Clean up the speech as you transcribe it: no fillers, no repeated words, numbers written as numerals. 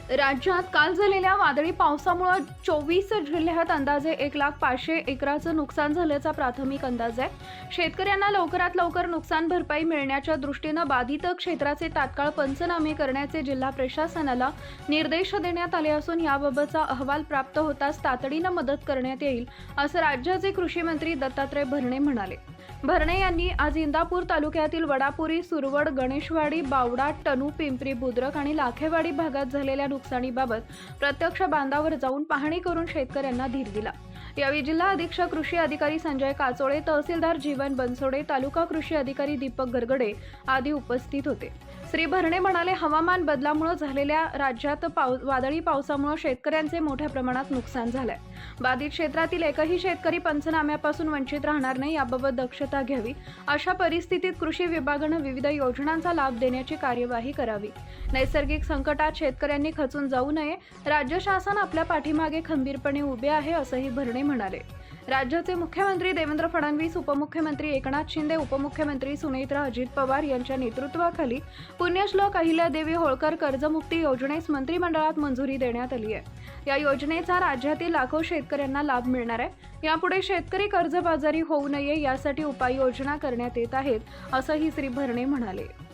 राज्यात काल झालेल्या वादळी पावसामुळे 24 जिल्ह्यात अंदाजे 1,05,000 एकराचं नुकसान झाल्याचा प्राथमिक अंदाज आहे। शेतकऱ्यांना लवकरात लवकर नुकसान भरपाई मिळण्याच्या दृष्टीनं बाधित क्षेत्राचे तात्काळ पंचनामे करण्याचे जिल्हा प्रशासनाला निर्देश देण्यात आले असून याबाबतचा अहवाल प्राप्त होताच तातडीनं मदत करण्यात येईल, असं राज्याचे कृषी मंत्री दत्तात्रय भरणे म्हणाले। भरणे यांनी आज इंदापूर तालुक्यातील वडापुरी, सुरवड, गणेशवाडी, बावडा, टनू, पिंपरी बुद्रक आणि लाखेवाडी भागात झालेल्या नुकसानीबाबत प्रत्यक्ष बांधावर जाऊन पाहणी करून शेतकऱ्यांना धीर दिला। यावेळी जिल्हा अधीक्षक कृषी अधिकारी संजय काचोळे, तहसीलदार जीवन बनसोडे, तालुका कृषी अधिकारी दीपक गरगडे आदी उपस्थित होते। श्री भरणे म्हणाले, हवामान बदलामुळे झालेल्या राज्यात वादळी पावसामुळे शेतकऱ्यांचे मोठ्या प्रमाणात नुकसान झालंय। बाधित क्षेत्रातील एकही शेतकरी पंचनाम्यापासून वंचित राहणार नाही याबाबत दक्षता घ्यावी। अशा परिस्थितीत कृषी विभागाने विविध योजनांचा लाभ देण्याची कार्यवाही करावी। नैसर्गिक संकटात शेतकऱ्यांनी खचून जाऊ नये। राज्य शासन आपल्या पाठीमागे खंबीरपणे उभे आहे, असंही भरणे म्हणाले। राज्याचे मुख्यमंत्री देवेंद्र फडणवीस, उपमुख्यमंत्री एकनाथ शिंदे, उपमुख्यमंत्री सुनेत्रा अजित पवार यांच्या नेतृत्वाखाली पुण्यश्लोक अहिल्यादेवी होळकर कर्जमुक्ती योजनेस मंत्रिमंडळात मंजुरी देण्यात आली आहे। या योजनेचा राज्यातील लाखो शेतकऱ्यांना लाभ मिळणार आहे। यापुढे शेतकरी कर्जबाजारी होऊ नये यासाठी उपाययोजना करण्यात येत आहेत, असंही श्री भरणे म्हणाले।